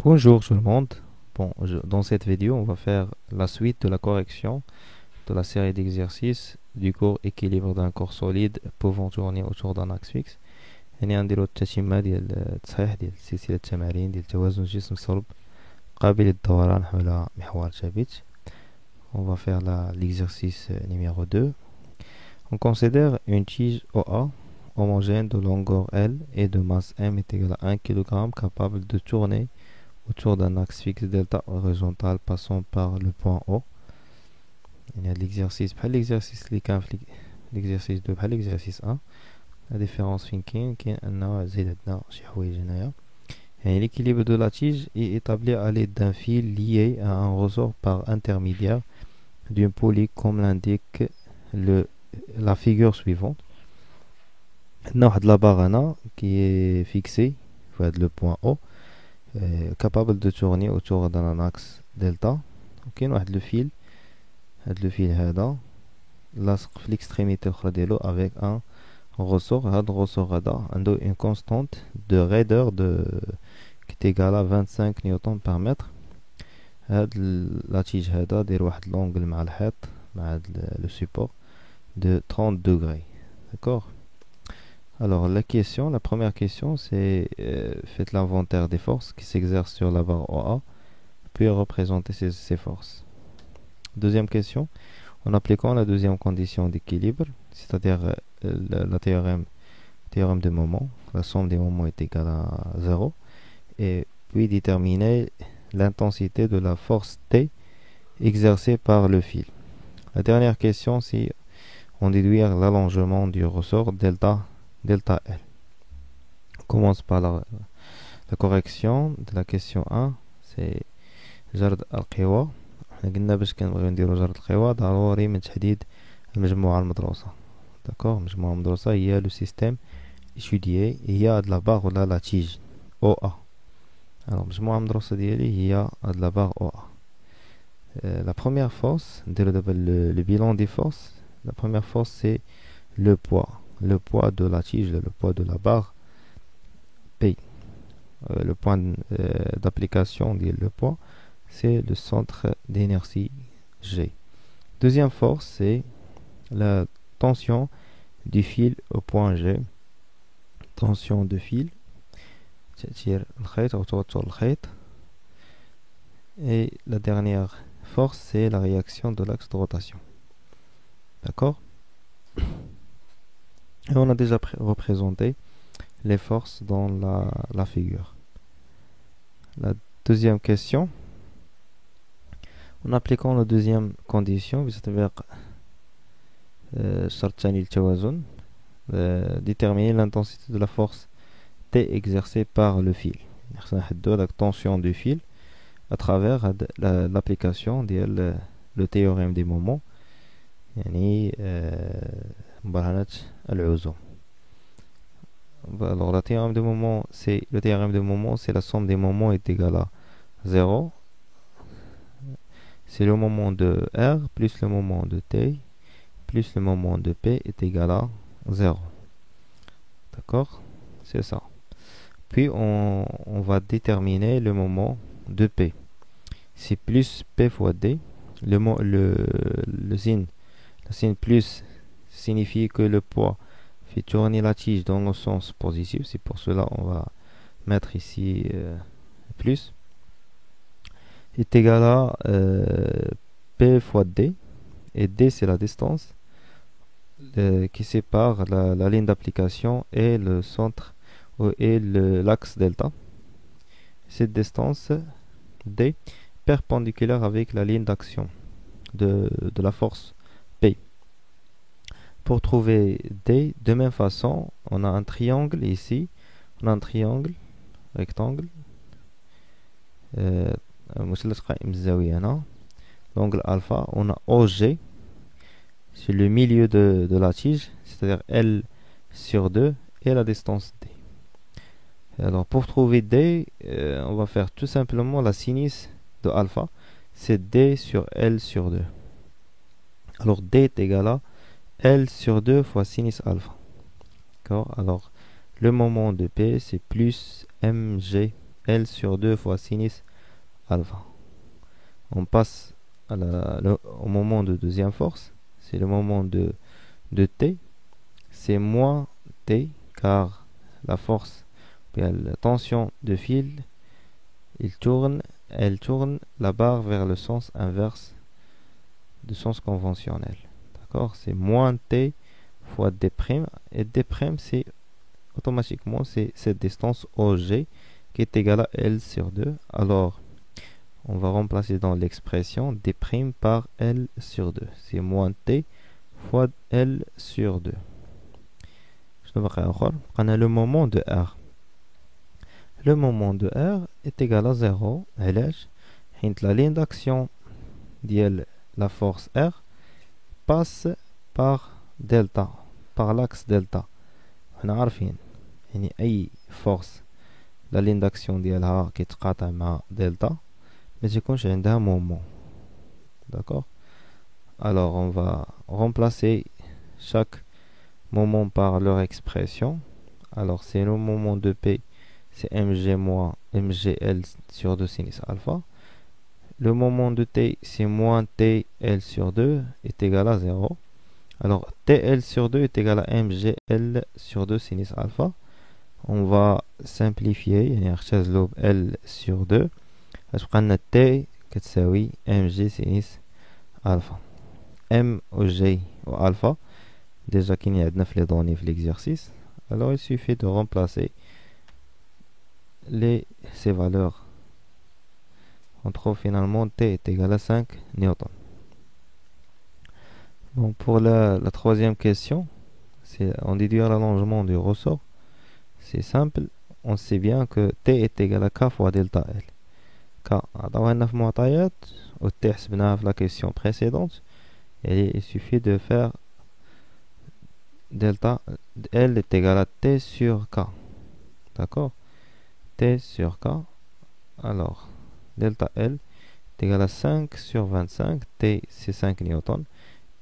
Bonjour tout le monde. Dans cette vidéo, on va faire la suite de la correction de la série d'exercices du cours équilibre d'un corps solide pouvant tourner autour d'un axe fixe. يعني غنديرو التتمة ديال التصحيح ديال سلسلة التمارين ديال توازن جسم صلب قابل للدوران حول محور ثابت. On va faire l'exercice numéro 2. On considère une tige OA homogène de longueur L et de masse M est égale à 1 kg capable de tourner autour d'un axe fixe delta horizontal passant par le point O. Il y a l'exercice بحال l'exercice اللي كان في l'exercice 2 بحال l'exercice 1. La différence فين كاين أنه زيد عندنا شي حوايج هنايا. يعني l'équilibre de la tige est établi à l'aide d'un fil lié à un ressort par intermédiaire d'une poulie comme l'indique la figure suivante. عندنا واحد la barre هنا qui est fixée في هذا le point O capable de tourner autour d'un axe delta. وكاين واحد le fil هاد le fil هذا لاصق في l'extrémité الأخرى ديالو avec un ressort. هاد الرسور هذا عنده une constante de raideur qui est égale à 25 نيوتن par mètre. هاد la tige هذا داير واحد l'angle مع الحيط مع هاد le support de 30 degrés. D'accord. Alors la première question c'est faites l'inventaire des forces qui s'exercent sur la barre OA puis représenter ces forces. Deuxième question, en appliquant la deuxième condition d'équilibre, c'est-à-dire le théorème de moment, la somme des moments est égale à 0, et puis déterminer l'intensité de la force T exercée par le fil. La dernière question, c'est on déduire l'allongement du ressort delta L. On commence par la correction de la question 1, c'est جرد القوى. قلنا باش كنبغيو نديرو جرد القوى ضروري من تحديد المجموعة المدروسة. داكوغ المجموعة المدروسة هي لو سيستيم étudié هي هاد لا باغ ولا لا تيج او ا. alors المجموعة المدروسة ديالي هي هاد لا باغ او ا. la première force نديرو دابا le bilan des forces. La première force c'est le poids de la tige, le poids de la barre P. Le point d'application dit le poids, c'est le centre d'inertie G. Deuxième force, c'est la tension du fil au point G. Tension de fil. Et la dernière force, c'est la réaction de l'axe de rotation. D'accord? Et on a déjà représenté les forces dans la figure. La deuxième question, en appliquant la deuxième condition, c'est-à-dire déterminer l'intensité de la force T exercée par le fil. La tension du fil à travers l'application de le théorème des moments. Alors le théorème de moment c'est la somme des moments est égale à 0. C'est le moment de R plus le moment de T plus le moment de P est égal à 0. D'accord? C'est ça. Puis on va déterminer le moment de P. C'est plus P fois D. Le signe plus signifie que le poids fait tourner la tige dans le sens positif. C'est pour cela on va mettre ici plus. Est égal à P fois D. Et D c'est la distance qui sépare la ligne d'application et le centre et l'axe delta. Cette distance D perpendiculaire avec la ligne d'action de la force P. Pour trouver D, de même façon, on a un triangle ici, on a un triangle rectangle, l'angle alpha, on a OG sur le milieu de la tige, c'est-à-dire L sur 2 et la distance D. Alors pour trouver D, on va faire tout simplement la sinus de alpha, c'est D sur L sur 2. Alors D est égal à L sur 2 fois sinus alpha. D'accord. Alors le moment de P c'est plus mg L sur 2 fois sinus alpha. On passe au moment de deuxième force, c'est le moment de T, c'est moins T, car la force, bien, la tension de fil, elle tourne la barre vers le sens inverse du sens conventionnel. D'accord? C'est moins T fois D', et D', c'est automatiquement c'est cette distance OG qui est égale à L sur 2. Alors, on va remplacer dans l'expression D' par L sur 2. C'est moins T fois L sur 2. On a le moment de R. Le moment de R est égal à 0. La ligne d'action de la force R passe par delta, par l'axe delta. On a عارفين يعني أي force la ligne d'action ديالها كيتقاطع مع delta mais يكونش عندها moment. D'accord? Alors on va remplacer chaque moment par leur expression. Alors c'est le moment de P, c'est mg moins mgl sur 2 sinus alpha. Le moment de T, c'est moins TL sur 2 est égal à 0. Alors TL sur 2 est égal à mgl sur 2 sinus alpha. On va simplifier, يعني نختار لوب L sur 2. غتبقى لنا T كتساوي mg sinus alpha. M ou G ou alpha, déjà qu'il y a les données de l'exercice, alors il suffit de remplacer ces valeurs. On trouve finalement T est égal à 5 newtons. Bon, pour la troisième question, c'est on déduit l'allongement du ressort. C'est simple, on sait bien que T est égal à K fois delta L. K, عطاوها في معطيات و T حسبناها في la question précédente. Et il suffit de faire delta L est égal à T sur K. D'accord? T sur K. Alors, delta L est égal à 5 sur 25. T, c'est 5 newtons.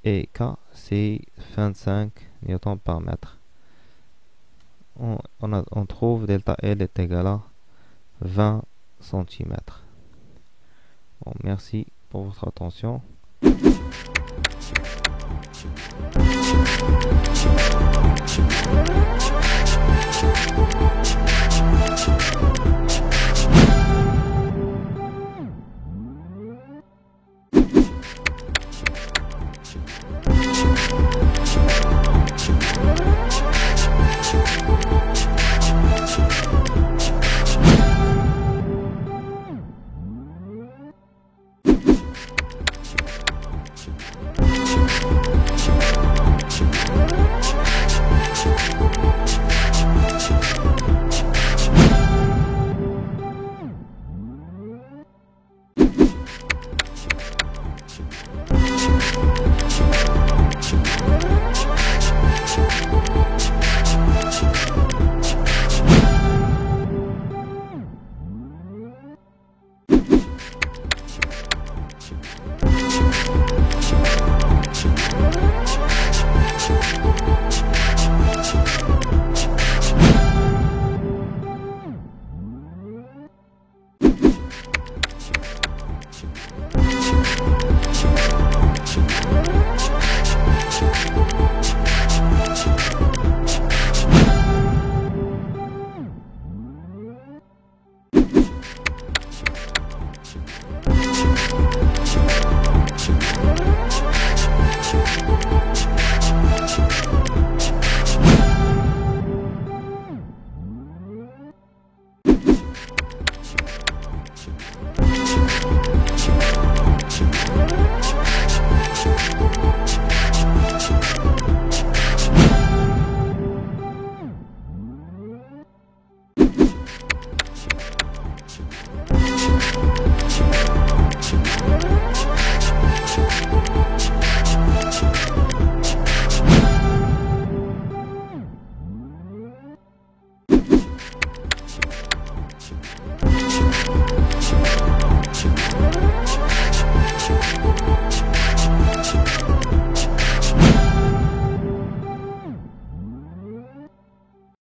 Et K, c'est 25 newtons par mètre. On trouve delta L est égal à 20 cm. Bon, merci pour votre attention. Thank you.